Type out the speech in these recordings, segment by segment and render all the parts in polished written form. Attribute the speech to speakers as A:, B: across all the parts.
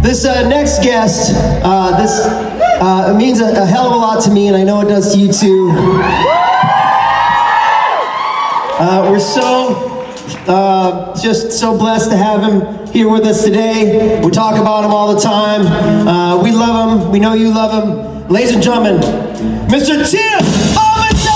A: This next guest, it means a hell of a lot to me, and I know it does to you too. We're just so blessed to have him here with us today. We talk about him all the time. We love him. We know you love him. Ladies and gentlemen, Mr. Tim Omundson!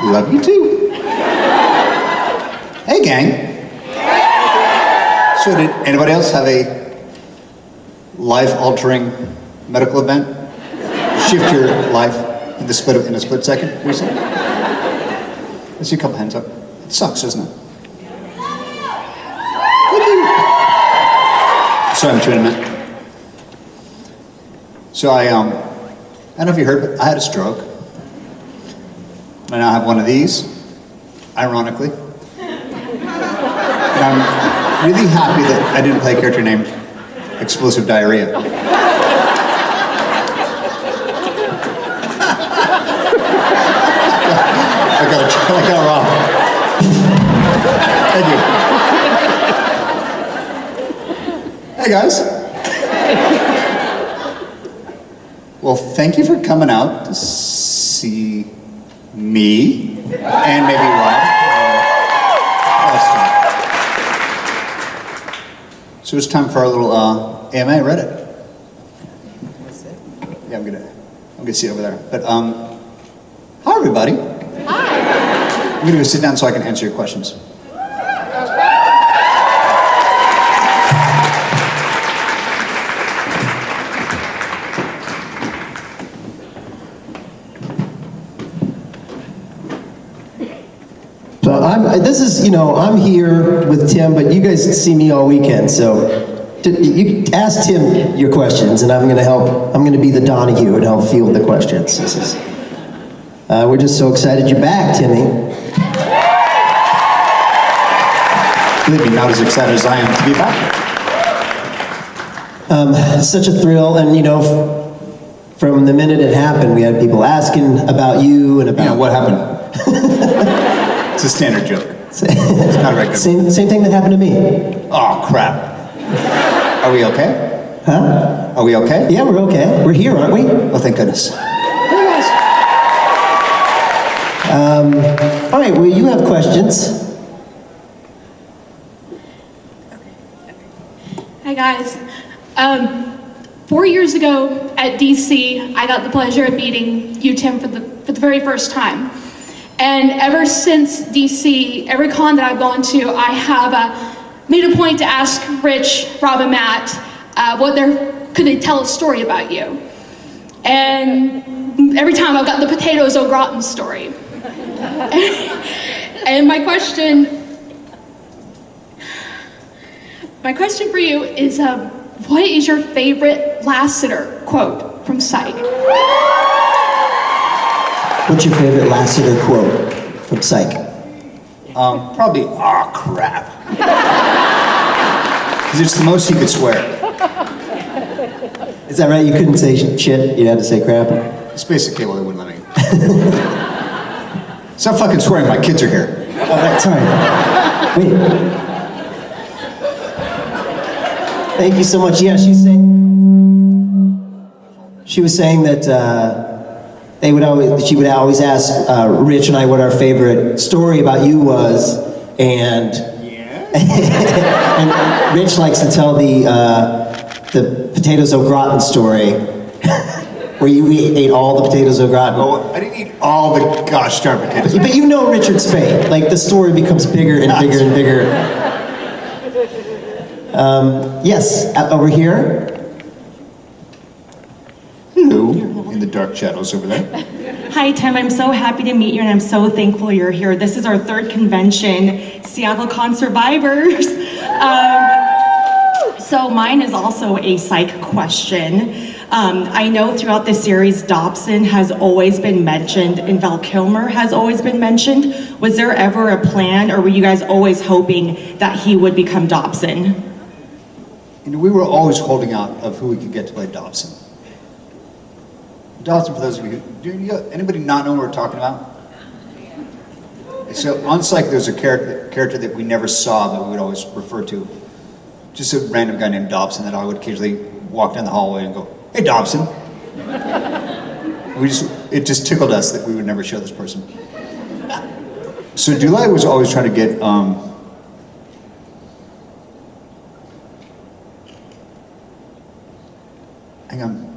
B: Love you too. Hey gang. So did anybody else have a life-altering medical event shift your life in a split second recently? I see a couple hands up. It sucks, doesn't it? Sorry, I'm chewing a minute. So I don't know if you heard, but I had a stroke. I now have one of these, ironically. And I'm really happy that I didn't play a character named Explosive Diarrhea. I got it wrong. Thank you. Hey guys. Well, thank you for coming out to see me, and maybe Rob. So it's time for our little AMA Reddit. Yeah, I'm gonna see it over there. But hi everybody. Hi. I'm gonna go sit down so I can answer your questions.
A: I'm here with Tim, but you guys see me all weekend, so you ask Tim your questions, and I'm going to be the Donahue and help field the questions. We're just so excited you're back, Timmy.
B: Believe me, not as excited as I am to be back.
A: It's such a thrill, and from the minute it happened, we had people asking about you and about...
B: what happened? It's a standard joke. It's not very good.
A: Same thing that happened to me.
B: Oh, crap. Are we okay?
A: Huh?
B: Are we okay?
A: Yeah, we're okay. We're here, aren't we?
B: Oh, thank goodness.
A: Hey, guys. All right, well, you have questions.
C: Hi, guys. 4 years ago at DC, I got the pleasure of meeting you, Tim, for the very first time. And ever since DC, every con that I've gone to, I have made a point to ask Rich, Rob, and Matt, could they tell a story about you? And every time I've got the potatoes au gratin story. And my question for you is, what is your favorite Lassiter quote from Psych?
A: What's your favorite Lassiter quote from Psych?
B: Probably, "Aw, crap." Because it's the most he could swear.
A: Is that right? You couldn't say shit? You had to say crap?
B: It's basically what they wouldn't let me. Stop fucking swearing, my kids are here.
A: Oh, right, sorry. Wait. Thank you so much. Yeah, She was saying that she would always ask Rich and I what our favorite story about you was, and and Rich likes to tell the potatoes au gratin story, where you ate all the potatoes au gratin.
B: Oh, I didn't eat all the gosh darn potatoes.
A: But you know Richard Spade. Like, the story becomes bigger and bigger and bigger. Yes, over here.
B: Hello, in the dark shadows over there.
D: Hi, Tim. I'm so happy to meet you, and I'm so thankful you're here. This is our third convention, SeattleCon Survivors. So mine is also a psych question. I know throughout this series, Dobson has always been mentioned, and Val Kilmer has always been mentioned. Was there ever a plan, or were you guys always hoping that he would become Dobson?
B: You know, we were always holding out of who we could get to play Dobson. Dobson, for those of you, anybody not know what we're talking about? So on Psych, there's a character that we never saw, but we would always refer to. Just a random guy named Dobson that I would occasionally walk down the hallway and go, "Hey, Dobson." It just tickled us that we would never show this person. So Dulai was always trying to get, hang on.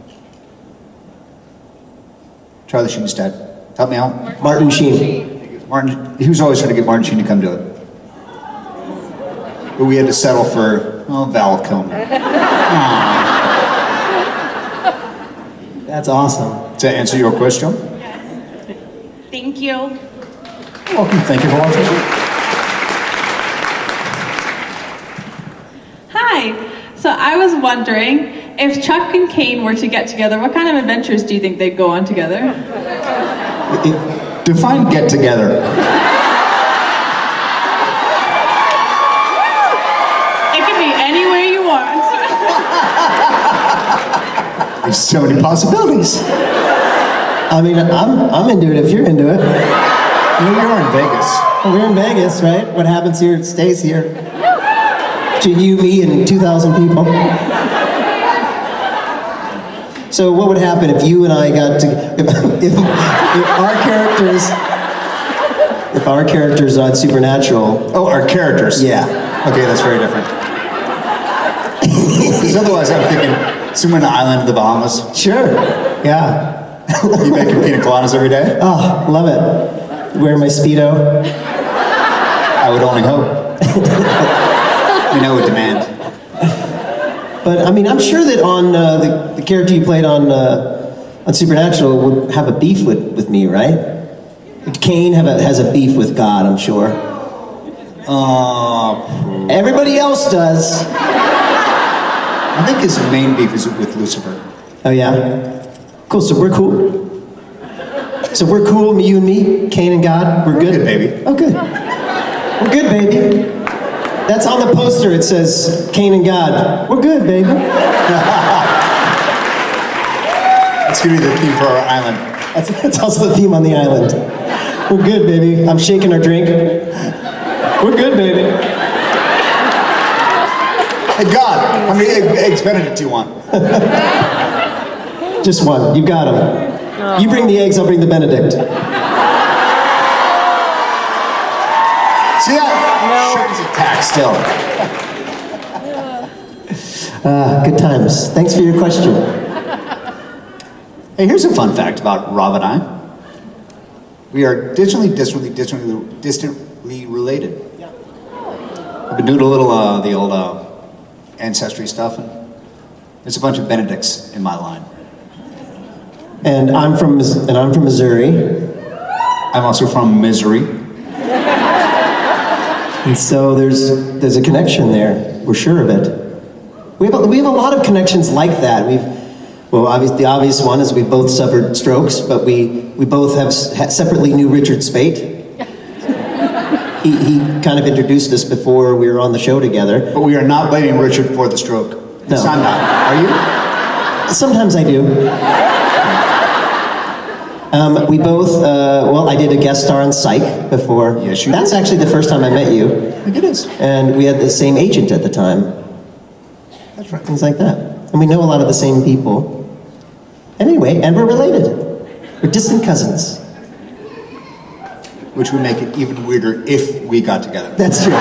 B: Charlie Sheen's dad. Help me out.
A: Martin Sheen.
B: Martin, he was always trying to get Martin Sheen to come do it. But we had to settle for, Val Kilmer.
A: That's awesome.
B: To answer your question?
D: Yes. Thank you.
B: Welcome, thank you for watching.
E: Hi. So I was wondering, if Chuck and Kane were to get together, what kind of adventures do you think they'd go on together?
B: Define get together.
E: It could be any way you want.
B: There's so many possibilities.
A: I mean, I'm into it if you're into it.
B: You're in Vegas.
A: Well, we're in Vegas, right? What happens here stays here. To you, me, and 2,000 people. So what would happen if you and I got to, if our characters on Supernatural?
B: Oh, our characters.
A: Yeah.
B: Okay, that's very different. Because otherwise I'm thinking, somewhere in the island of the Bahamas.
A: Sure. Yeah.
B: You making pina coladas every day?
A: Oh, love it. Wear my Speedo.
B: I would only hope. You know, with demand.
A: But I mean, I'm sure that on the character you played on Supernatural would have a beef with me, right? Kane has a beef with God, I'm sure. Everybody else does.
B: I think his main beef is with Lucifer.
A: Oh yeah? Cool, so we're cool. So we're cool, you and me, Kane and God, we're good?
B: Good, baby.
A: Oh, good. We're good, baby. That's on the poster, it says, Kane and God. We're good, baby.
B: That's gonna be the theme for our island.
A: That's also the theme on the island. We're good, baby. I'm shaking our drink. We're good, baby.
B: Hey, God, how many eggs Benedict do you want?
A: Just one. You got them. You bring the eggs, I'll bring the Benedict.
B: See that? Shark's attack still.
A: Good times. Thanks for your question.
B: Hey, here's a fun fact about Rob and I. We are distantly related. I've been doing a little the old ancestry stuff, and there's a bunch of Benedicts in my line.
A: And I'm from Missouri.
B: I'm also from Missouri.
A: And so there's a connection there. We're sure of it. We have a lot of connections like that. Obviously, the obvious one is we both suffered strokes, but we both have separately knew Richard Spate. He kind of introduced us before we were on the show together.
B: But we are not blaming Richard for the stroke.
A: No.
B: I'm not. Are you?
A: Sometimes I do. We both, I did a guest star on Psych before.
B: Yes, you
A: That's
B: did.
A: actually the first time I met you.
B: I think it is.
A: And we had the same agent at the time.
B: That's right.
A: Things like that. And we know a lot of the same people. Anyway, and we're related. We're distant cousins.
B: Which would make it even weirder if we got together.
A: That's true.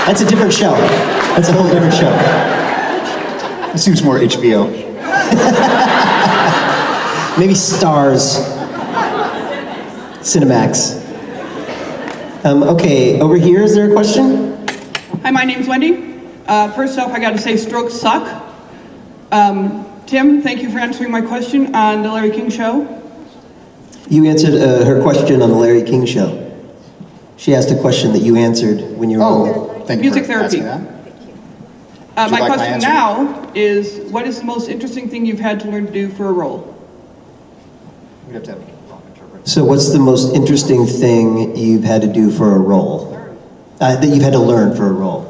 A: That's a different show. That's a whole different show.
B: It seems more HBO.
A: Maybe Stars. Cinemax. Okay, over here, is there a question?
F: Hi, my name's Wendy. First off, I got to say strokes suck. Tim, thank you for answering my question on the Larry King Show.
A: You answered her question on the Larry King Show. She asked a question that you answered when you were
B: Oh, thank you
F: Music
B: for
F: therapy.
B: asking that.
F: My
B: like my
F: question
B: answer?
F: now is, what is the most interesting thing you've had to learn to do for a role?
B: We'd have to have Rob interpret.
A: So what's the most interesting thing you've had to do for a role? That you've had to learn for a role?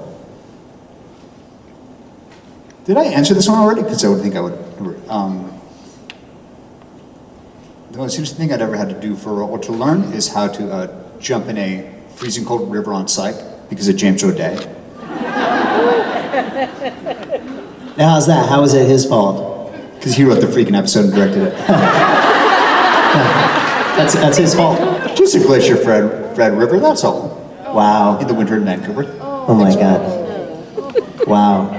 B: Did I answer this one already? Because I would think I would. The most interesting thing I'd ever had to do for a role, or to learn, is how to jump in a freezing cold river on Psych because of James O'Day.
A: Now, how's that? How is it his fault?
B: Because he wrote the freaking episode and directed it.
A: That's his fault.
B: Just a glacier Fred River, that's all.
A: Wow.
B: In the winter in Vancouver.
A: Oh my God. Wow.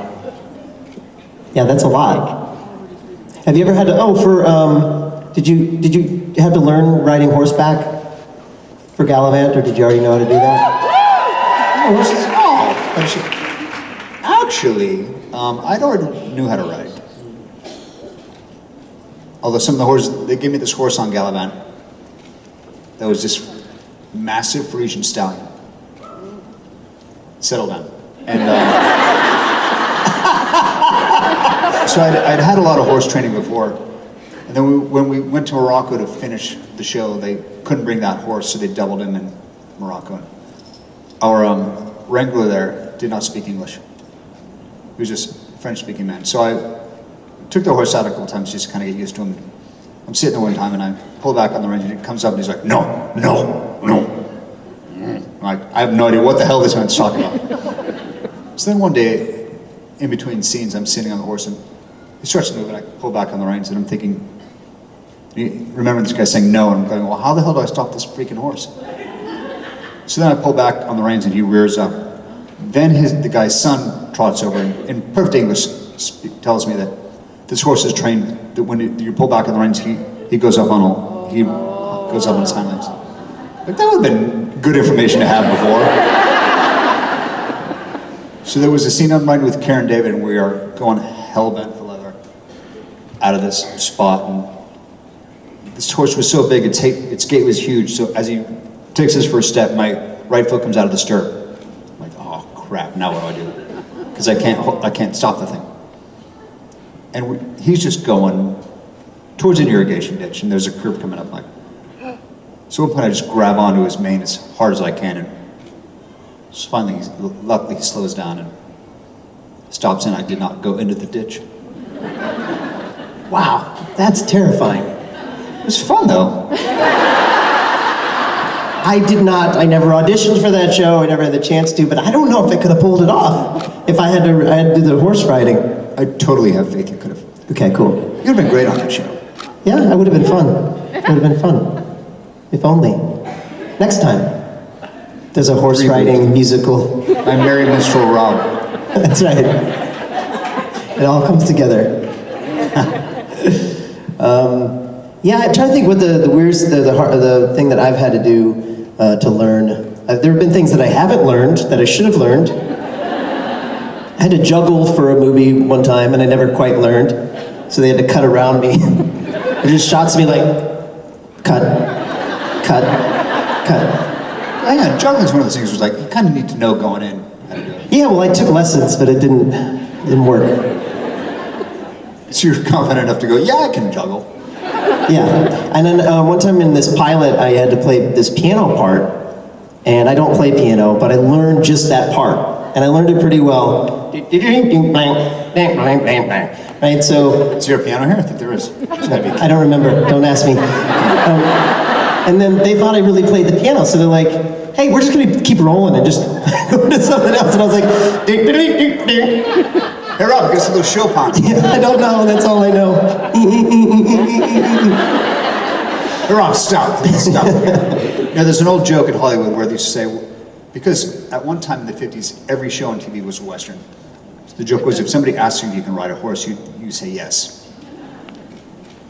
A: Yeah, that's a lot. Have you ever had to, did you have to learn riding horseback for Gallivant, or did you already know how to do that?
B: Actually, I'd already knew how to ride. Although some of the horses, they gave me this horse on Gallivant that was this massive Frisian stallion. Settle down. And so I'd had a lot of horse training before. And then when we went to Morocco to finish the show, they couldn't bring that horse, so they doubled him in Morocco. Our wrangler there did not speak English. He was just a French-speaking man. So I took the horse out a couple times just to kind of get used to him. I'm sitting there one time and I pull back on the reins and he comes up and he's like, no. I'm like, I have no idea what the hell this man's talking about. So then one day, in between scenes, I'm sitting on the horse and he starts to move and I pull back on the reins and I'm thinking, remember this guy saying no, and I'm going, well, how the hell do I stop this freaking horse? So then I pull back on the reins and he rears up. Then the guy's son trots over and in perfect English tells me that this horse is trained that when you pull back on the reins, he goes up on his hind legs. Like, that would have been good information to have before. So there was a scene I'm riding with Karen David and we are going hell-bent for leather out of this spot, and this horse was so big, its gait was huge, so as he takes his first step, my right foot comes out of the stirrup. I'm like, oh crap, now what do I do? Because I can't stop the thing. And he's just going towards an irrigation ditch, and there's a curve coming up. Like, so at one point I just grab onto his mane as hard as I can, and just finally, luckily he slows down and stops, and I did not go into the ditch.
A: Wow, that's terrifying.
B: It was fun though.
A: I never auditioned for that show, I never had the chance to, but I don't know if I could have pulled it off if I had to do the horse riding.
B: I totally have faith you could have.
A: Okay, cool.
B: You'd have been great on that show.
A: Yeah, that would have been fun. It would have been fun. If only. Next time, there's a horse riding musical.
B: I'm Merry Minstrel Rob.
A: That's right. It all comes together. Yeah, I'm trying to think what the weirdest, the thing that I've had to do to learn. There have been things that I haven't learned that I should have learned. I had to juggle for a movie one time and I never quite learned, so they had to cut around me. They just shots me like, cut.
B: Yeah, juggling's one of those things where it's like, you kind of need to know going in how to do it.
A: Yeah, well, I took lessons, but it didn't work.
B: So you're confident enough to go, yeah, I can juggle.
A: Yeah, and then one time in this pilot, I had to play this piano part, and I don't play piano, but I learned just that part, and I learned it pretty well. Right, so...
B: Is there a piano here? I think there is.
A: I don't remember, don't ask me. And then they thought I really played the piano, so they're like, hey, we're just gonna keep rolling and just go to something else, and I was like, ding, ding, ding, ding.
B: Hey Rob, give us a little Chopin.
A: I don't know, that's all I know.
B: Hey Rob, stop, please stop. There's an old joke in Hollywood where they used to say, because at one time in the 50s, every show on TV was a Western. So the joke was if somebody asks you if you can ride a horse, you say yes.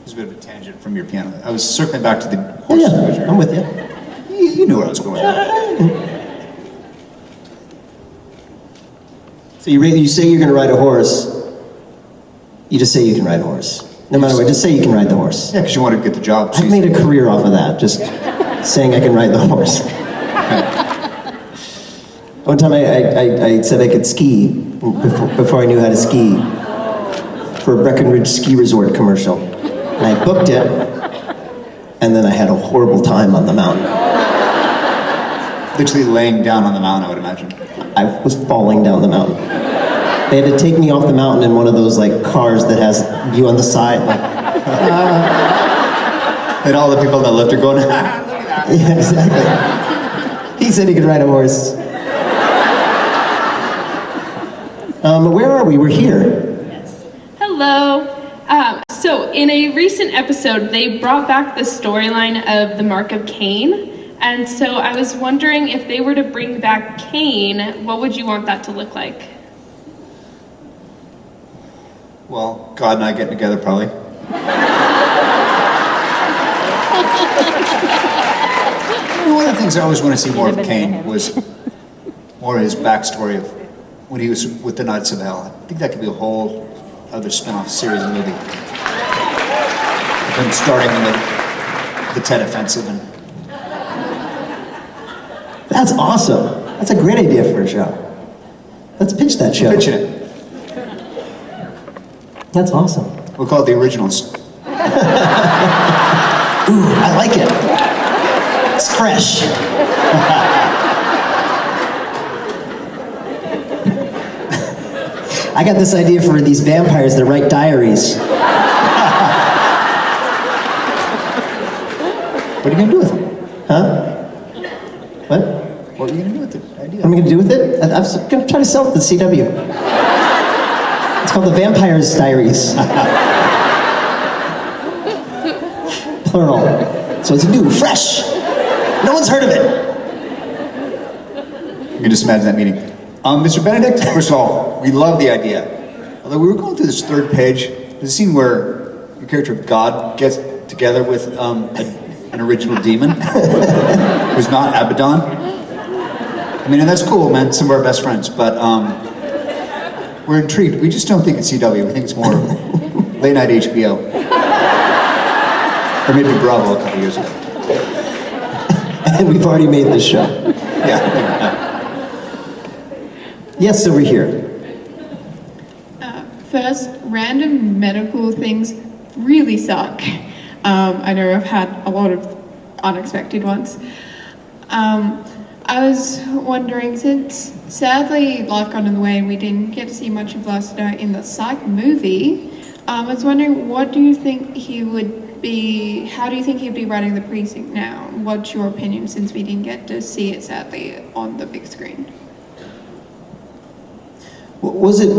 B: It's a bit of a tangent from your piano. I was circling back to the horse.
A: Yeah, I'm with you.
B: You knew where I was going.
A: So you say you're going to ride a horse, you just say you can ride a horse. No matter what, just say you can ride the horse.
B: Yeah, because you want to get the job.
A: I've made a career off of that, just saying I can ride the horse. One time I said I could ski before I knew how to ski for a Breckenridge ski resort commercial. And I booked it, and then I had a horrible time on the mountain.
B: Literally laying down on the mountain, I would imagine.
A: I was falling down the mountain. They had to take me off the mountain in one of those like cars that has you on the side, like.
B: And all the people on the lift are going, look at that.
A: Yeah, exactly. He said he could ride a horse. Where are we? We're here.
C: Yes. Hello. So in a recent episode, they brought back the storyline of the Mark of Cain. And so I was wondering if they were to bring back Cain, what would you want that to look like?
B: Well, God and I getting together probably. One of the things I always want to see more of Cain was more of his backstory of when he was with the Knights of Hell. I think that could be a whole other spin-off series and movie. Him starting in the Tet Offensive and
A: That's awesome. That's a great idea for a show. Let's pitch that show.
B: pitching it.
A: That's awesome.
B: We'll call it The Originals.
A: Ooh, I like it. It's fresh. I got this idea for these vampires that write diaries.
B: What are you going to do with them?
A: Huh? What?
B: What are you going to do with the idea?
A: What am I going to do with it? I'm going to try to sell it to the CW. It's called The Vampire's Diaries. Plural. So it's new, fresh. No one's heard of it.
B: You can just imagine that meeting. Mr. Benedict, first of all, we love the idea. Although we were going through this third page, there's a scene where your character God gets together with an original demon who's not Abaddon. I mean, and that's cool, man. Some of our best friends, but we're intrigued. We just don't think it's CW. We think it's more late night HBO, or maybe Bravo a couple years ago.
A: And we've already made this show.
B: Yeah.
A: Yes, over here.
G: First, random medical things really suck. I know I've had a lot of unexpected ones. I was wondering, since sadly life got in the way and we didn't get to see much of Lassiter in the Psych movie, I was wondering, what do you think he would be, how do you think he'd be running the precinct now? What's your opinion, since we didn't get to see it sadly on the big screen?
A: Was it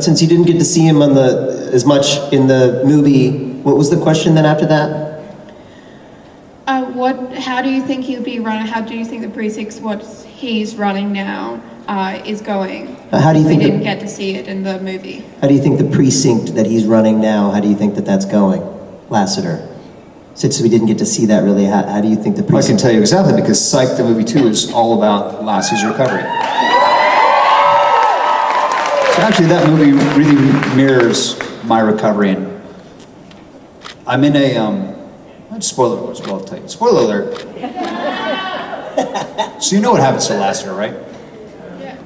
A: since you didn't get to see him on as much in the movie? What was the question then after that?
G: How do you think he'll be running? How do you think the precinct, what he's running now, is going?
A: How do you think
G: we didn't get to see it in the movie?
A: How do you think the precinct that he's running now? How do you think that's going, Lassiter? Since we didn't get to see that really, how do you think the precinct?
B: Well, I can tell you exactly, because Psych, the movie 2, is all about Lassie's recovery. So actually, that movie really mirrors my recovery. And I'm in a, spoiler alert, well, I'll tell you. Spoiler alert. So you know what happens to Lassiter, right?
G: Yeah.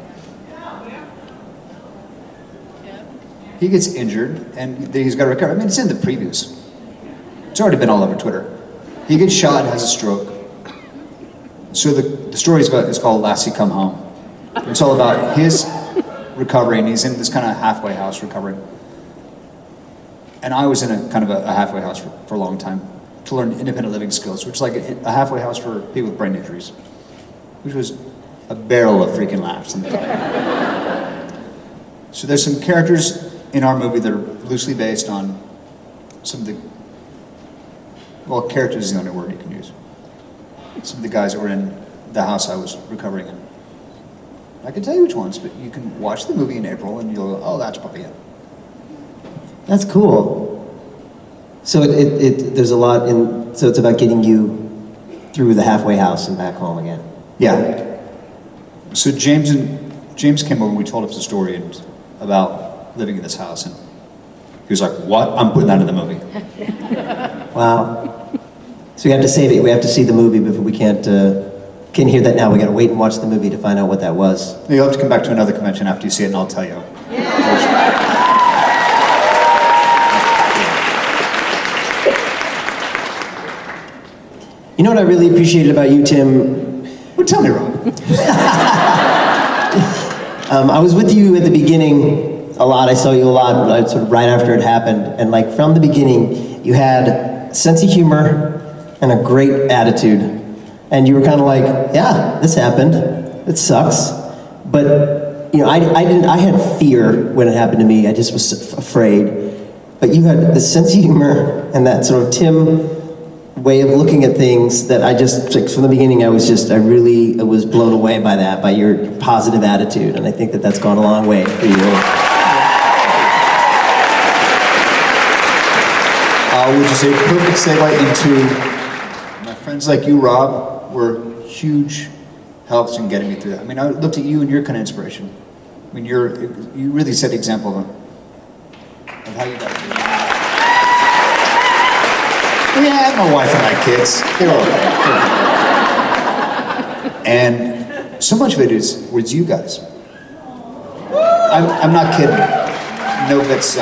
B: He gets injured, and he's got to recover. I mean, it's in the previews. It's already been all over Twitter. He gets shot, has a stroke. So the story is called Lassie Come Home. It's all about his recovery, and he's in this kind of halfway house recovering. And I was in a kind of a halfway house for a long time to learn independent living skills, which is like a halfway house for people with brain injuries, which was a barrel of freaking laughs. So there's some characters in our movie that are loosely based on some of the, well, characters is the only word you can use. Some of the guys that were in the house I was recovering in. I can tell you which ones, but you can watch the movie in April and you'll go, oh, that's probably it.
A: That's cool. So there's a lot in, so it's about getting you through the halfway house and back home again.
B: Yeah. So James came over and we told us the story about living in this house, and he was like, what? I'm putting that in the movie.
A: Wow. So we have to save it. We have to see the movie before we can't hear that now. We got to wait and watch the movie to find out what that was.
B: You'll have to come back to another convention after you see it and I'll tell you.
A: You know what I really appreciated about you, Tim?
B: Well, tell me, Rob.
A: I was with you at the beginning a lot. I saw you a lot, sort of right after it happened. And like from the beginning, you had a sense of humor and a great attitude. And you were kind of like, yeah, this happened. It sucks. But, you know, I had fear when it happened to me. I just was afraid. But you had the sense of humor and that sort of Tim way of looking at things that I just, like, from the beginning, I was blown away by that, by your positive attitude. And I think that that's gone a long way for you.
B: Which is a perfect segue into my friends like you, Rob, were huge helps in getting me through that. I mean, I looked at you and you're kind of inspiration. I mean, you really set the example of how you got through it. Yeah, I had my wife and my kids. They were okay. And so much of it was you guys. I'm not kidding. No, that's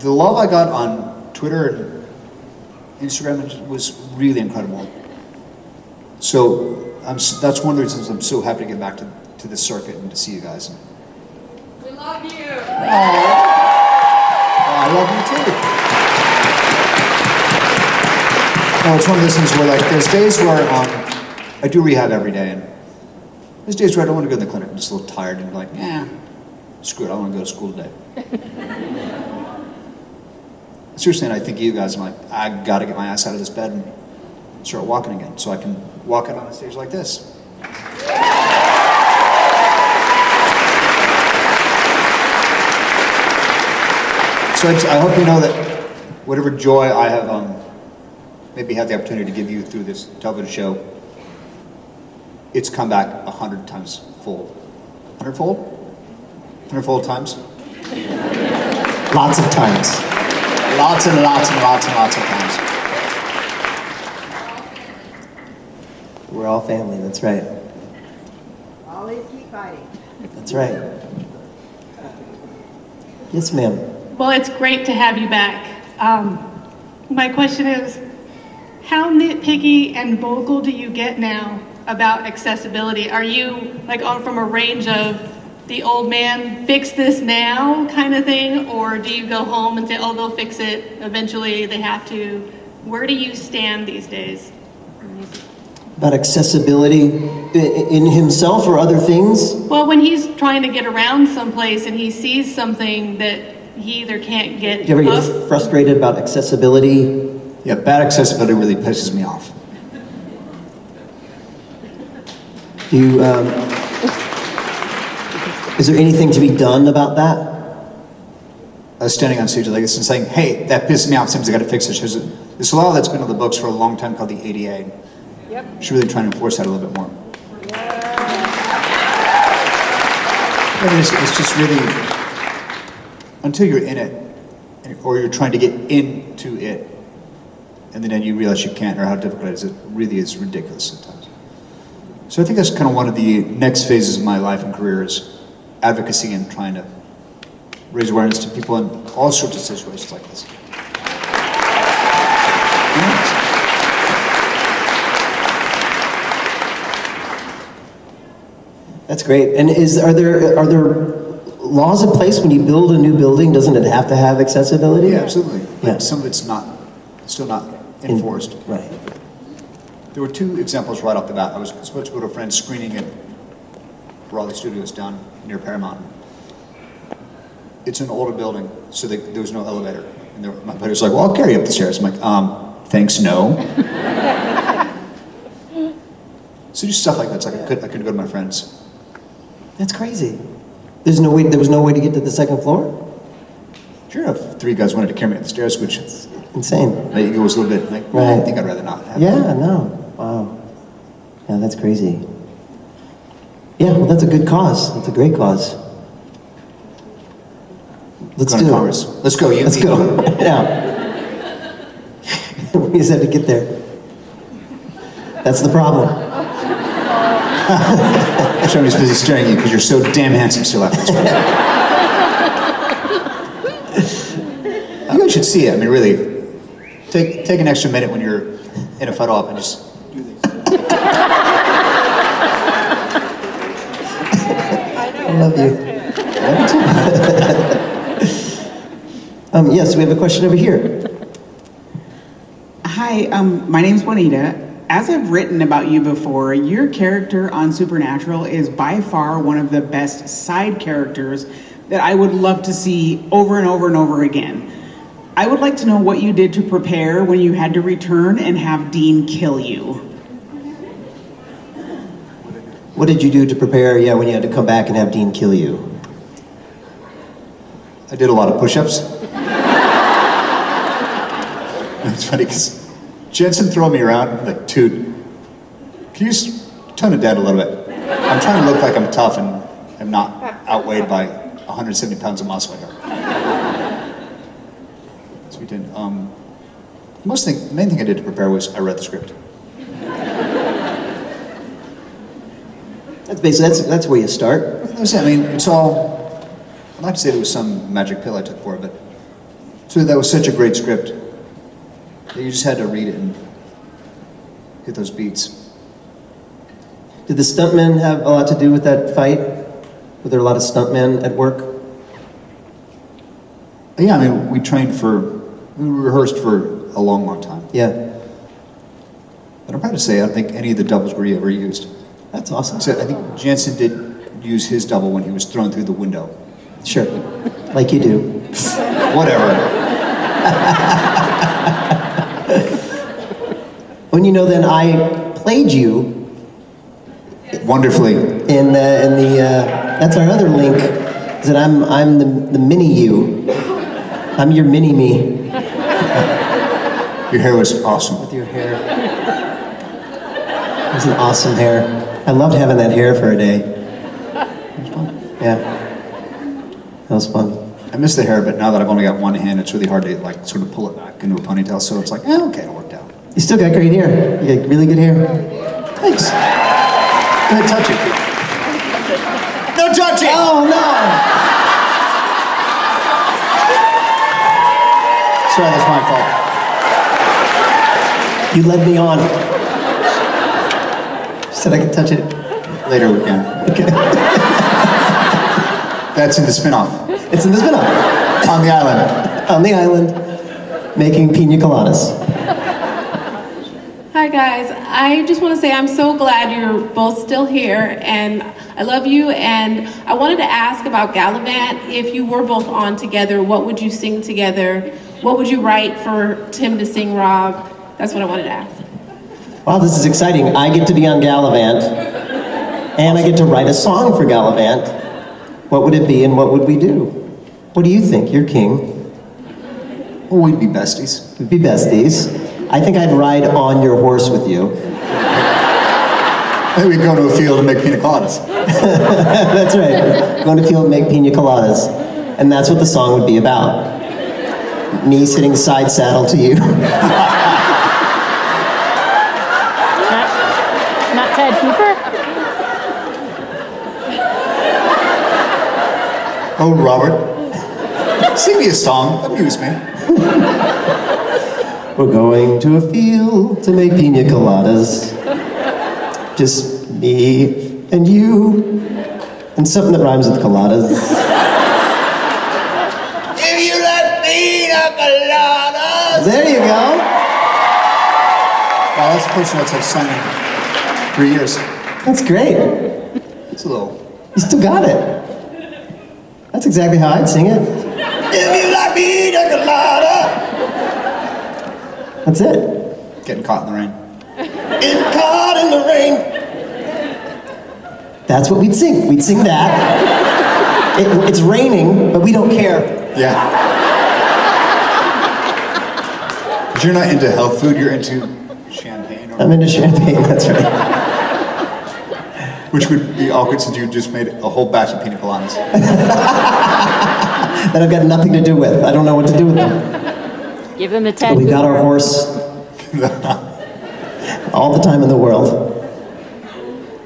B: the love I got on Twitter and Instagram was really incredible. So that's one of the reasons I'm so happy to get back to this circuit and to see you guys.
E: We love you.
B: I love you too. No, it's one of those things where, like, there's days where I do rehab every day, and there's days where I don't want to go to the clinic. I'm just a little tired and like, screw it, I want to go to school today. Seriously, and I think of you guys, I'm like, I got to get my ass out of this bed and start walking again, so I can walk out on a stage like this. So I hope you know that whatever joy I have maybe had the opportunity to give you through this television show, it's come back 100 times fold. 100-fold? 100-fold times?
A: Lots of times.
B: Lots and lots and lots and lots of times.
A: We're all family, that's right.
H: Always keep fighting.
A: That's right. Yes, ma'am.
C: Well, it's great to have you back. My question is, how nitpicky and vocal do you get now about accessibility? Are you like on from a range of the old man, fix this now kind of thing? Or do you go home and say, oh, they'll fix it, eventually they have to? Where do you stand these days?
A: About accessibility in himself or other things?
C: Well, when he's trying to get around someplace and he sees something that he either can't get
A: Do you ever get frustrated about accessibility?
B: Yeah, bad accessibility really pisses me off.
A: Do you, is there anything to be done about that?
B: I was standing on stage like this and saying, hey, that pisses me off, seems I gotta fix it. There's this law that's been on the books for a long time called the ADA. Yep. Should really try and enforce that a little bit more. I mean, it's just really, until you're in it, or you're trying to get into it, and then you realize you can't, or how difficult it is, it really is ridiculous sometimes. So I think that's kind of one of the next phases of my life and career is advocacy and trying to raise awareness to people in all sorts of situations like this.
A: That's great. And are there laws in place when you build a new building? Doesn't it have to have accessibility?
B: Yeah, absolutely. But
A: Yeah.
B: some of it's still not enforced.
A: Right.
B: There were two examples right off the bat. I was supposed to go to a friend's screening at Raleigh Studios down near Paramount. it's an older building, so there was no elevator. And my buddy was like, well, I'll carry you up the stairs. I'm like, thanks, no. So just stuff like that. It's like I could go to my friends.
A: That's crazy. There was no way to get to the second floor?
B: Sure enough, 3 guys wanted to carry me up the stairs, which is
A: Insane.
B: it was a little bit like,
A: Right.
B: I think I'd rather not have
A: Yeah, no. Wow. Yeah, that's crazy. Yeah, well, that's a good cause. That's a great cause. Let's
B: Go to
A: do
B: Congress.
A: it.
B: Let's go.
A: Let's go. Yeah. We just had to get there. That's the problem.
B: Somebody's busy staring at you because you're so damn handsome still after this. You guys should see it. I mean, really, take an extra minute when you're in a photo op and just do this.
A: I love you. Yes, we have a question over here.
I: Hi, my name's Juanita. As I've written about you before, your character on Supernatural is by far one of the best side characters that I would love to see over and over and over again. I would like to know what you did to prepare when you had to return and have Dean kill you.
A: What did you do to prepare, when you had to come back and have Dean kill you?
B: I did a lot of push-ups. It's funny because Jensen throwing me around like, dude, can you just tone it down a little bit? I'm trying to look like I'm tough and I'm not outweighed by 170 pounds of muscle here. So we did. The main thing I did to prepare was I read the script.
A: That's basically, that's where you start.
B: That's it. I mean, it's all. I'd like to say it was some magic pill I took for it, but so that was such a great script that you just had to read it and hit those beats.
A: Did the stuntmen have a lot to do with that fight? Were there a lot of stuntmen at work?
B: Yeah, I mean, we rehearsed for a long, long time.
A: Yeah.
B: But I'm proud to say I don't think any of the doubles were ever used.
A: That's awesome.
B: So I think Jensen did use his double when he was thrown through the window.
A: Sure. Like you do.
B: Whatever.
A: When then I played you
B: Wonderfully.
A: in the that's our other link, is that I'm the mini you. I'm your mini me.
B: Your hair was awesome.
A: With your hair. It was an awesome hair. I loved having that hair for a day. Yeah. That was fun.
B: I miss the hair, but now that I've only got one hand, it's really hard to like sort of pull it back into a ponytail. So it's like, okay, it worked out.
A: You still got great hair. You got really good hair.
B: Thanks. Go ahead, touch it. No touching!
A: Oh no!
B: Sorry, that's my fault.
A: You led me on. Said I could touch it.
B: Later we can.
A: Okay.
B: That's in the spin-off.
A: It's in the spin-off.
B: On the island.
A: On the island, making pina coladas.
E: Hi guys, I just want to say I'm so glad you're both still here and I love you, and I wanted to ask about Gallivant. If you were both on together, what would you sing together? What would you write for Tim to sing, Rob? That's what I wanted to ask.
A: Wow, this is exciting. I get to be on Gallivant, and I get to write a song for Gallivant. What would it be and what would we do? What do you think? You're king.
B: Well, we'd be besties.
A: We'd be besties. I think I'd ride on your horse with you.
B: I think we'd go to a field and make pina coladas.
A: That's right. Go to the field and make pina coladas. And that's what the song would be about. Me sitting side saddle to you.
J: Not Ted Cooper?
B: Oh, Robert. Sing me a song. Amuse me.
A: We're going to a field to make pina coladas. Just me and you. And something that rhymes with coladas.
B: Give you that pina coladas.
A: There you go.
B: Wow, that's the first notes I've sung in 3 years.
A: That's great.
B: It's a little.
A: You still got it. That's exactly how I'd sing it. If you like me, take a lighter. That's it.
B: Getting caught in the rain.
A: Getting caught in the rain. That's what we'd sing. We'd sing that. It's raining, but we don't care.
B: Yeah. But you're not into health food, you're into champagne.
A: I'm into champagne, that's right.
B: Which would be awkward since you just made a whole batch of pina coladas.
A: That I've got nothing to do with. I don't know what to do with them.
J: Give him a
A: But
J: 10.
A: we got our horse all the time in the world.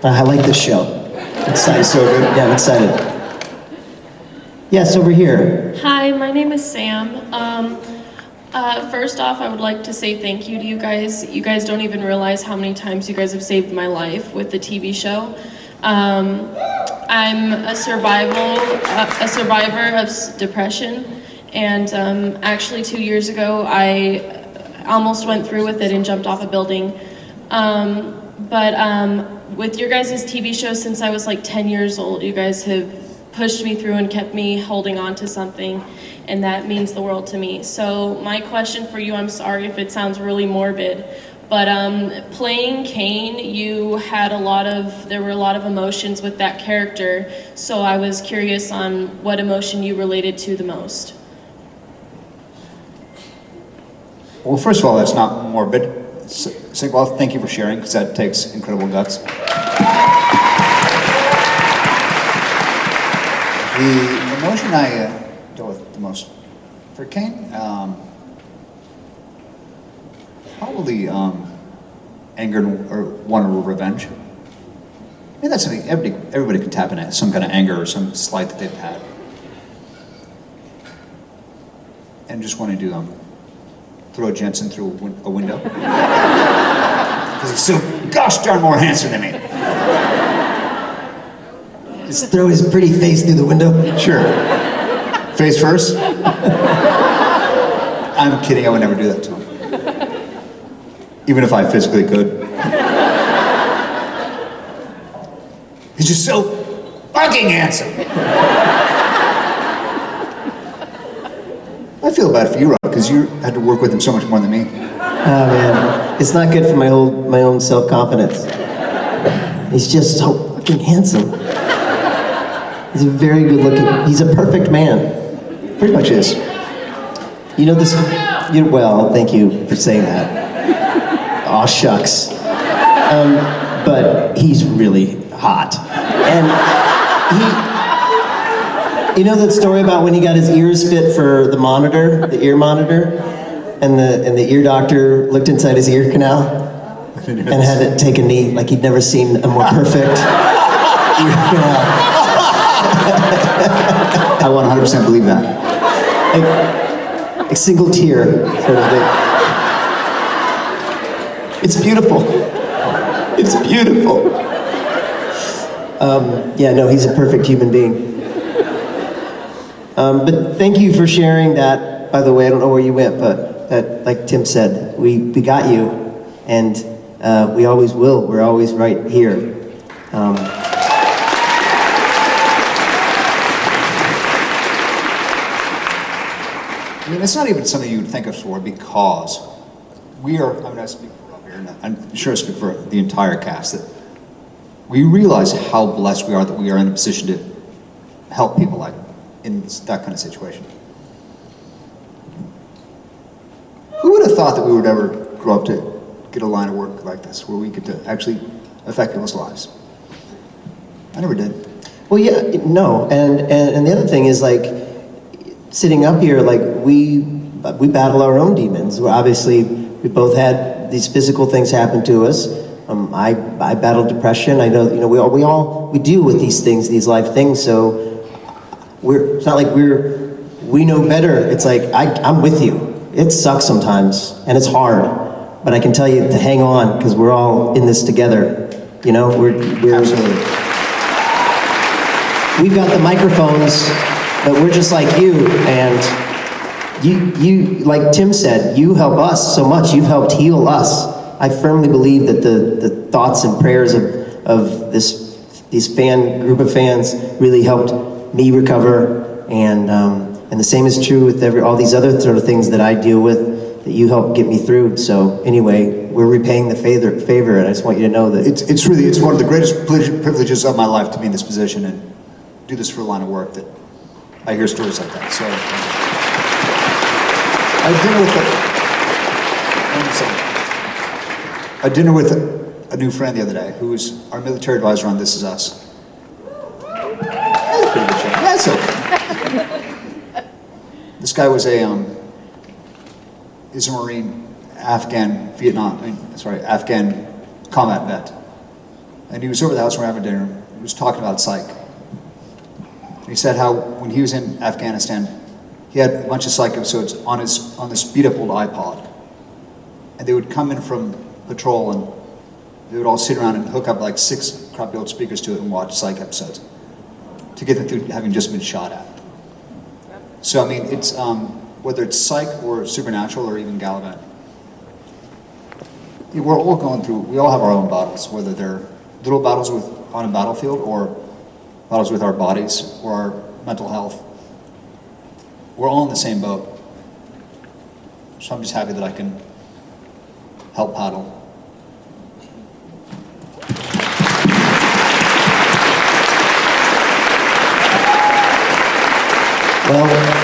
A: I like this show. Excited.
B: It's so good.
A: Yeah, I'm excited. Yes, over here.
K: Hi, my name is Sam. First off, I would like to say thank you to you guys. You guys don't even realize how many times you guys have saved my life with the TV show. I'm a survivor of depression, and actually 2 years ago I almost went through with it and jumped off a building. But with your guys' TV show, since I was like 10 years old, you guys have pushed me through and kept me holding on to something, and that means the world to me. So my question for you, I'm sorry if it sounds really morbid, but playing Kane, there were a lot of emotions with that character, so I was curious on what emotion you related to the most.
B: Well, first of all, that's not morbid. Well, thank you for sharing, because that takes incredible guts. The emotion I dealt with the most for Kane, probably anger or one of revenge. I mean, that's something everybody can tap into, some kind of anger or some slight that they've had. And just wanting to throw Jensen through a window. Because he's so gosh darn more handsome than me.
A: Just throw his pretty face through the window.
B: Sure. Face first? I'm kidding, I would never do that to him. Even if I physically could. He's just so fucking handsome. I feel bad for you, Rob, because you had to work with him so much more than me.
A: Oh man, it's not good for my own self-confidence. He's just so fucking handsome. He's a very good looking, he's a perfect man.
B: Pretty much is.
A: You know this, well, thank you for saying that. Aw shucks. But he's really hot. And you know that story about when he got his ears fit for the monitor, the ear monitor? And the ear doctor looked inside his ear canal and had to take a knee, like he'd never seen a more perfect ear canal.
B: I 100% believe that.
A: Like a single tear, sort of thing. It's beautiful. It's beautiful. Yeah, no, he's a perfect human being. But thank you for sharing that. By the way, I don't know where you went, but like Tim said, we got you, and we always will. We're always right here.
B: I mean, it's not even something you would think of for, because we are, I'm not speaking for Rob here, and I'm sure I speak for the entire cast, that we realize how blessed we are that we are in a position to help people like in that kind of situation. Who would have thought that we would ever grow up to get a line of work like this, where we get to actually affect people's lives? I never did.
A: Well, yeah, no, and the other thing is, like, sitting up here, like, we battle our own demons. Obviously, we both had these physical things happen to us. I battled depression. I know, we deal with these things, these life things. So it's not like we know better. It's like I'm with you. It sucks sometimes, and it's hard. But I can tell you to hang on, because we're all in this together. We're
B: Absolutely.
A: We've got the microphones, but we're just like you, and you, like Tim said, you help us so much. You've helped heal us. I firmly believe that the thoughts and prayers of these group of fans really helped me recover, and the same is true with all these other sort of things that I deal with that you help get me through. So anyway, we're repaying the favor, and I just want you to know that
B: It's one of the greatest privileges of my life to be in this position and do this for a line of work that I hear stories like that. So I had dinner with a new friend the other day who was our military advisor on This Is Us. That's okay. This guy was is a Marine, Afghan combat vet. And he was over the house when we were having dinner. He was talking about psych. And he said how when he was in Afghanistan, he had a bunch of psych episodes on this beat up old iPod. And they would come in from patrol and they would all sit around and hook up like 6 crappy old speakers to it and watch psych episodes to get them through having just been shot at. So I mean, it's whether it's psych or supernatural or even Gallivant, we're all going through. We all have our own battles, whether they're little battles on a battlefield or battles with our bodies or our mental health. We're all in the same boat. So I'm just happy that I can help paddle.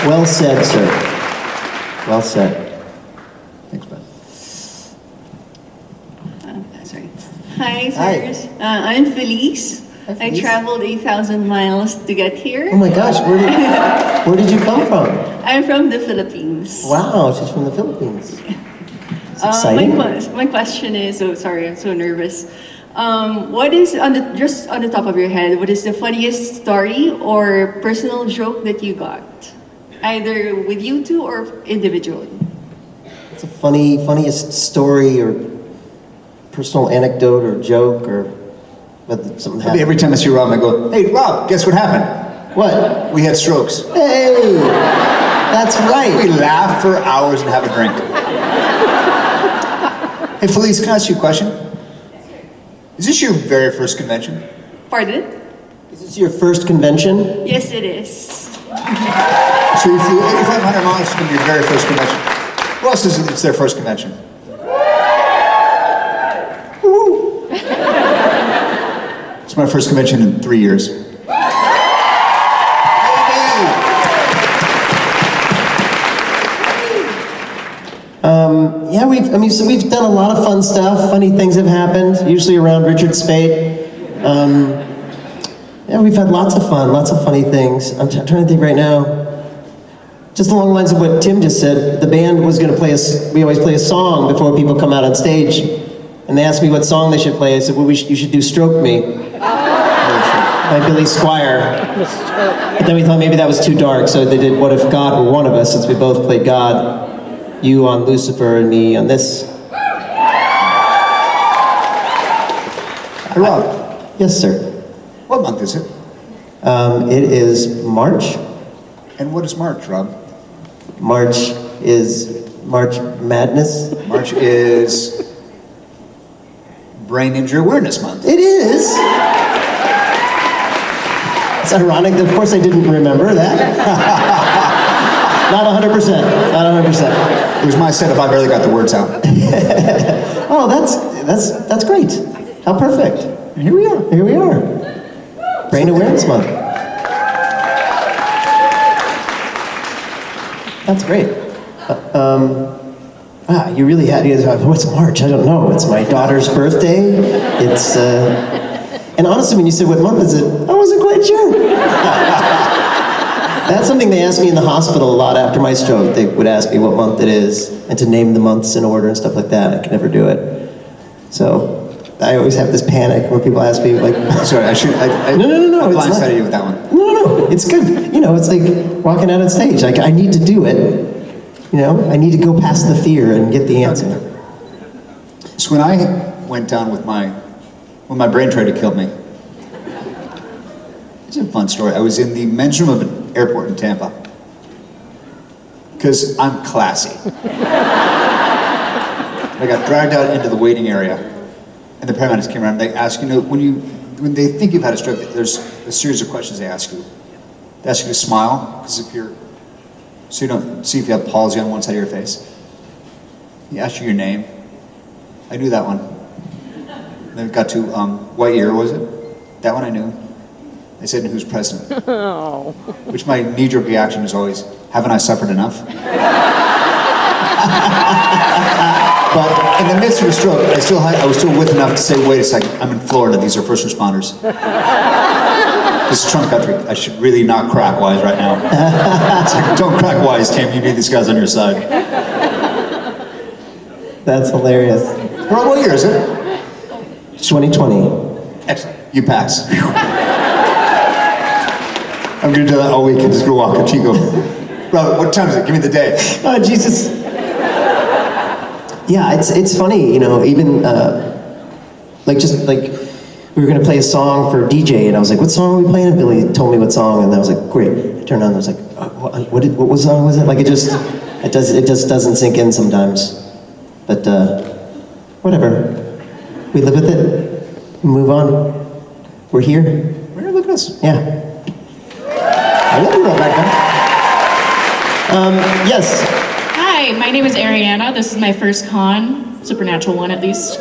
A: well said, sir. Well said.
B: Thanks, Ben.
J: Sorry. Hi, sirs. I'm Felice. I traveled 8,000 miles to get here.
A: Oh my gosh, where did you come from?
J: I'm from the Philippines.
A: Wow, she's from the Philippines. It's exciting.
J: My question is, sorry, I'm so nervous. What is, just on the top of your head, what is the funniest story or personal joke that you got? Either with you two or individually?
A: It's a funniest story or personal anecdote or joke or whether something happened.
B: Every time I see Rob, I go, "Hey, Rob, guess what happened?
A: What?
B: We had strokes."
A: Hey, that's right.
B: We laugh for hours and have a drink. Hey, Felice, can I ask you a question? Is this your very first convention?
J: Pardon?
A: Is this your first convention?
J: Yes, it is.
B: So you flew 8,500 miles to your very first convention. Who else is it's their first convention? Woo! It's my first convention in 3 years.
A: Yeah, we've done a lot of fun stuff. Funny things have happened, usually around Richard Spade. Yeah, we've had lots of fun, lots of funny things. I'm trying to think right now. Just along the lines of what Tim just said, the band was going to play we always play a song before people come out on stage. And they asked me what song they should play. I said, well, you should do Stroke Me by Billy Squier. But then we thought maybe that was too dark, so they did What If God Were One of Us, since we both played God. You on Lucifer and me on this.
B: Hey, Rob.
A: Yes, sir.
B: What month is it?
A: It is March.
B: And what is March, Rob?
A: March is March Madness.
B: March is Brain Injury Awareness Month.
A: It is. It's ironic that, of course, I didn't remember that. Not 100%. Not 100%.
B: It was my set if I barely got the words out.
A: Oh, that's great. How perfect. And here we are. Here we are. Brain Awareness Month. That's great. You really had. What's March? I don't know. It's my daughter's birthday. It's. And honestly, when you said what month is it, I wasn't quite sure. That's something they asked me in the hospital a lot after my stroke. They would ask me what month it is and to name the months in order and stuff like that. I could never do it. So I always have this panic when people ask me like,
B: sorry, I
A: No.
B: I blindsided you with that one.
A: No, it's good. It's like walking out on stage. Like, I need to do it. I need to go past the fear and get the answer.
B: So when I went down when my brain tried to kill me, it's a fun story. I was in the men's room of an airport in Tampa. Because I'm classy. I got dragged out into the waiting area, and the paramedics came around and they ask, when they think you've had a stroke, there's a series of questions they ask you. They ask you to smile, because so you don't see if you have palsy on one side of your face. He asked you your name. I knew that one. Then it got to, what year was it? That one I knew. They said, who's president? Oh. Which my knee-jerk reaction is always, haven't I suffered enough? But in the midst of a stroke, I was still with enough to say, wait a second, I'm in Florida, these are first responders. This is Trump country. I should really not crack wise right now. It's like, don't crack wise, Tim, you need these guys on your side.
A: That's hilarious.
B: Well, what year is it?
A: 2020.
B: Excellent. You pass. I'm gonna do that all week and just go walk a Chico. Robert, what time is it? Give me the day.
A: Oh, Jesus. Yeah, it's funny, you know, even, we were gonna play a song for DJ, and I was like, what song are we playing? And Billy told me what song, and I was like, great. I turned on, and I was like, what song was it? Like, it just doesn't sink in sometimes. But, whatever. We live with it, move on. We're here.
B: We're here, look at us.
A: Yeah. I love you, Rebecca. Yes.
L: Hi, my name is Ariana. This is my first con, Supernatural one at least.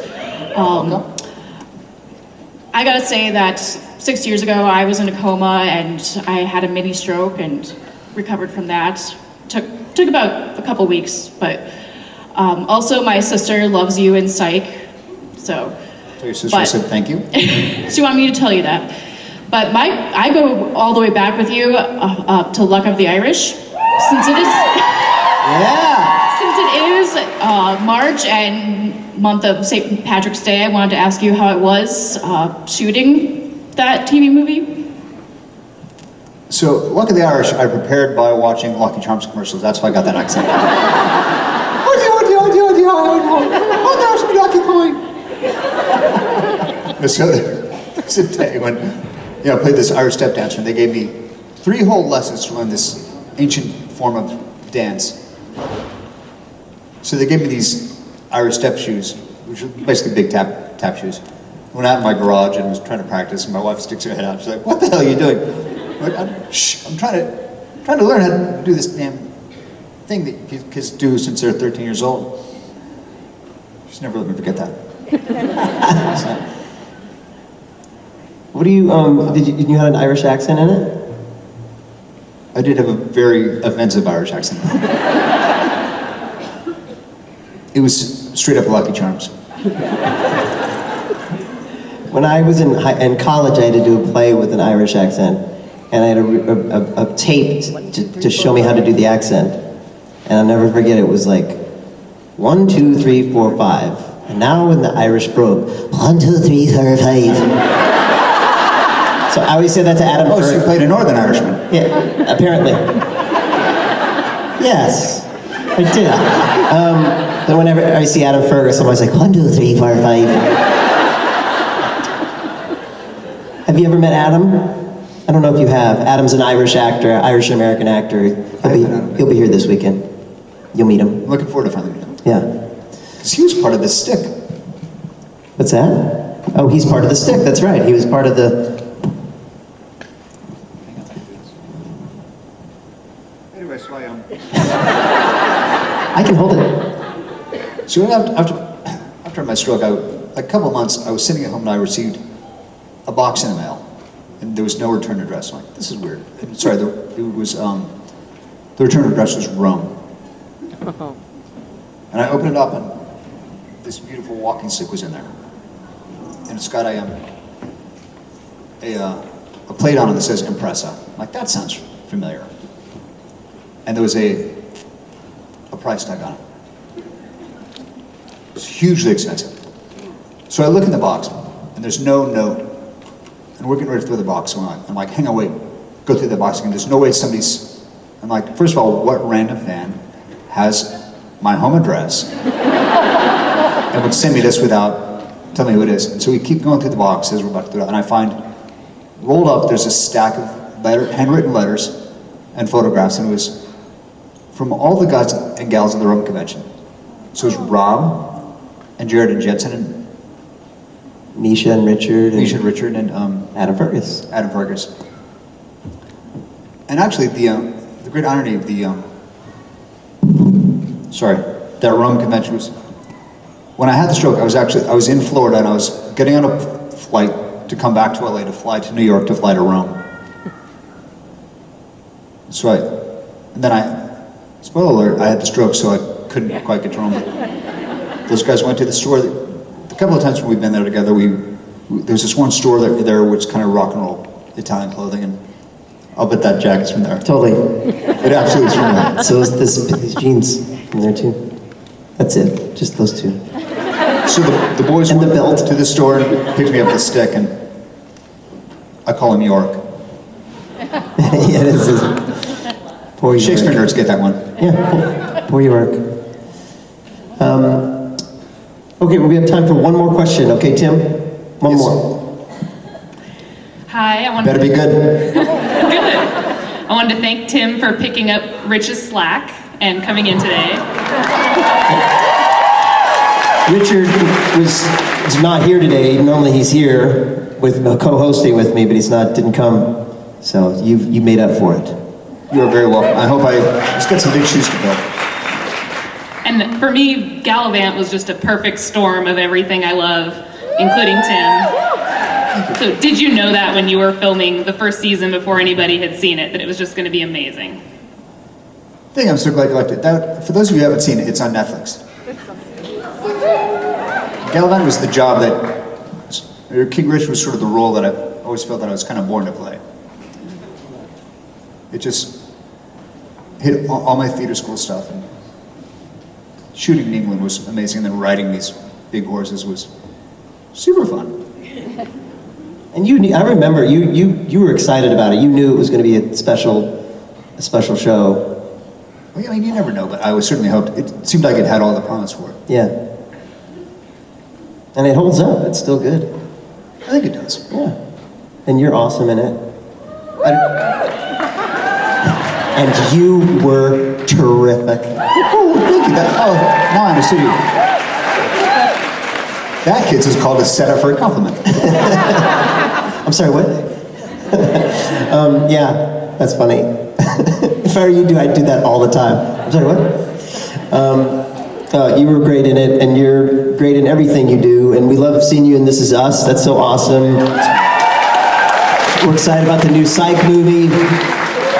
L: I gotta say that 6 years ago I was in a coma and I had a mini stroke and recovered from that. Took about a couple weeks, but also my sister loves you in Psych, so.
B: So your sister said thank you?
L: She wanted me to tell you that. But I go all the way back with you to Luck of the Irish, since it is.
A: Yeah.
L: Since it is March and month of St. Patrick's Day, I wanted to ask you how it was shooting that TV movie.
B: So, Luck of the Irish, I prepared by watching Lucky Charms commercials. That's why I got that accent. So there's a day when I played this Irish step dancer, and they gave me 3 whole lessons to learn this ancient form of dance. So they gave me these Irish step shoes, which are basically big tap shoes. I went out in my garage and was trying to practice, and my wife sticks her head out. She's like, "What the hell are you doing?" I'm like, I'm trying to learn how to do this damn thing that kids do since they're 13 years old. She's never let me forget that. So,
A: What do you, did you have an Irish accent in it?
B: I did have a very offensive Irish accent. It was straight up Lucky Charms.
A: When I was in college, I had to do a play with an Irish accent, and I had a tape to show me how to do the accent. And I'll never forget, it was like 1, 2, 3, 4, 5. And now when the Irish broke, 1, 2, 3, 4, 5. So I always say that to Adam.
B: Oh, so you played a Northern Irishman?
A: Yeah, apparently. Yes, I did. Then whenever I see Adam Fergus, I'm always like, 1, 2, 3, 4, 5. Have you ever met Adam? I don't know if you have. Adam's an Irish actor, Irish-American actor. He'll be here this weekend. You'll meet him.
B: I'm looking forward to finally meeting him.
A: Yeah.
B: Because he was part of the stick.
A: What's that? Oh, he's part of the stick, that's right. He was part of the...
B: Anyway, so
A: I can hold it.
B: So after my stroke, a couple of months, I was sitting at home and I received a box in the mail, and there was no return address. I'm like, this is weird. Sorry, the return address was Rome. And I opened it up, and this beautiful walking stick was in there, and it's got a plate on it that says Impressa. I'm like, that sounds familiar. And there was a price tag on it. It's hugely expensive. So I look in the box, and there's no note. And we're getting ready to throw the box away. I'm like, hang on, wait. Go through the box again. There's no way somebody's... I'm like, first of all, what random fan has my home address and would send me this without telling me who it is? And so we keep going through the box as we're about to throw it, and I find rolled up, there's a stack of handwritten letters and photographs, and it was from all the guys and gals of the Rome Convention. So it was Rob and Jared and Jensen and
A: Nisha and Richard.
B: Nisha and Richard and
A: Adam Fergus.
B: Adam Fergus. And actually, the great irony of that Rome convention was, when I had the stroke, I was in Florida and I was getting on a flight to come back to LA, to fly to New York, to fly to Rome. That's right. And then spoiler alert, I had the stroke, so I couldn't quite control them. Those guys went to the store. A couple of times when we've been there together, there's this one store there which kind of rock and roll Italian clothing, and I'll bet that jacket's from there.
A: Totally.
B: It absolutely is from there.
A: So is these jeans from there too. That's it, just those two.
B: So the boys
A: and
B: went
A: the belt
B: to the store and picked me up the stick, and I call him York.
A: Yeah, it is. Poor York.
B: Shakespeare nerds get that one.
A: Yeah, poor York. Okay, we have time for one more question. Okay, Tim? One more.
M: Hi,
B: Better be good.
M: Good. I wanted to thank Tim for picking up Rich's slack and coming in today.
A: Richard is not here today. Normally he's here with co-hosting with me, but didn't come. So you made up for it.
B: You are very welcome. I hope I just got some big shoes to fill.
M: And for me, Gallivant was just a perfect storm of everything I love, including Tim. So did you know that when you were filming the first season before anybody had seen it, that it was just going to be amazing?
B: I think I'm so glad you liked it. For those of you who haven't seen it, it's on Netflix. Gallivant was the job that, King Rich was sort of the role that I always felt that I was kind of born to play. It just hit all my theater school stuff. And shooting in England was amazing, and then riding these big horses was super fun.
A: And I remember you were excited about it. You knew it was going to be a special show.
B: Well, I mean, you never know, but I certainly hoped. It seemed like it had all the promise for it.
A: Yeah. And it holds up. It's still good.
B: I think it does.
A: Yeah. And you're awesome in it. And you were terrific.
B: Oh, thank you. Now I understood you. That, kids, is called a setup for a compliment.
A: I'm sorry, what? Yeah, that's funny. If I were you, I'd do that all the time. I'm sorry, what? You were great in it, and you're great in everything you do, and we love seeing you in This Is Us. That's so awesome. We're excited about the new Psych movie.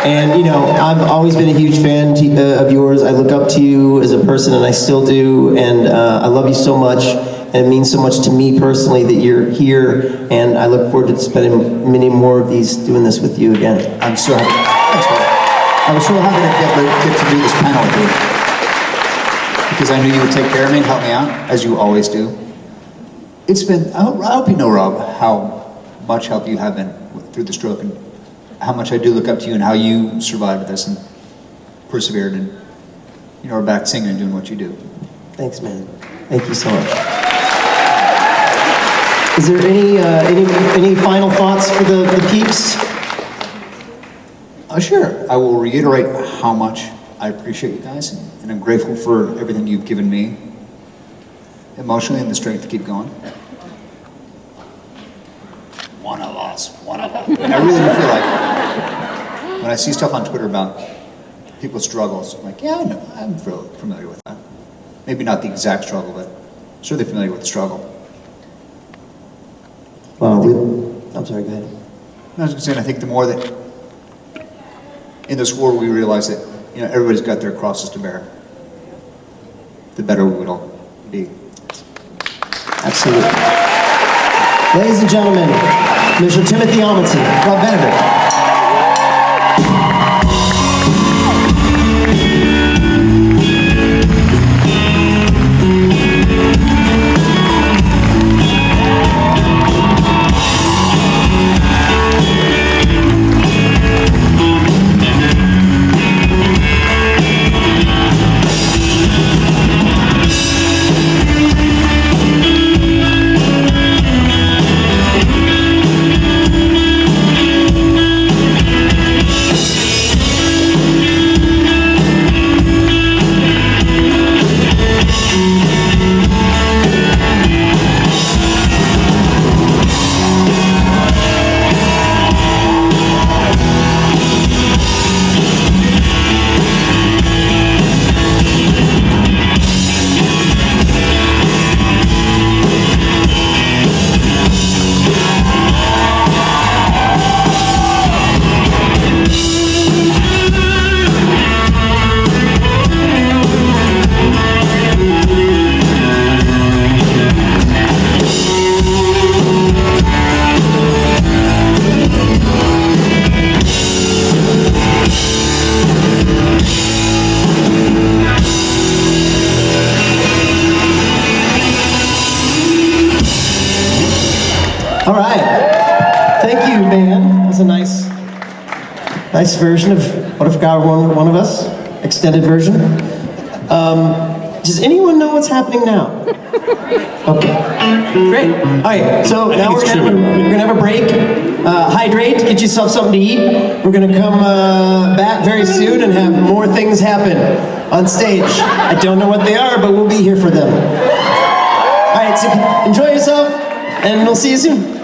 A: And, I've always been a huge fan of yours. I look up to you as a person, and I still do. And I love you so much. And it means so much to me personally that you're here. And I look forward to spending many more of these doing this with you again.
B: I'm so happy. Thanks, buddy. I was so happy to get to do this panel with you. Because I knew you would take care of me and help me out, as you always do. It's been, I hope you know, Rob, how much help you have been through the stroke, and how much I do look up to you, and how you survived this and persevered, and are back singing and doing what you do.
A: Thanks, man. Thank you so much. Is there any final thoughts for the peeps?
B: Sure. I will reiterate how much I appreciate you guys, and I'm grateful for everything you've given me, emotionally, and the strength to keep going. One of us. And I really do feel like, when I see stuff on Twitter about people's struggles, I'm like, yeah, I know, I'm familiar with that. Maybe not the exact struggle, but certainly familiar with the struggle.
A: Well, I'm sorry, go ahead.
B: I was saying, I think the more that in this war we realize that everybody's got their crosses to bear, the better we would all be.
A: Absolutely. Ladies and gentlemen, Mr. Timothy Omundson, Rob Benedict. All right. Thank you, man. That was a nice version of What If God Were One of Us? Extended version. Does anyone know what's happening now? Okay, great. All right, so now we're gonna have a break. Hydrate, get yourself something to eat. We're gonna come back very soon and have more things happen on stage. I don't know what they are, but we'll be here for them. All right, so enjoy yourself, and we'll see you soon.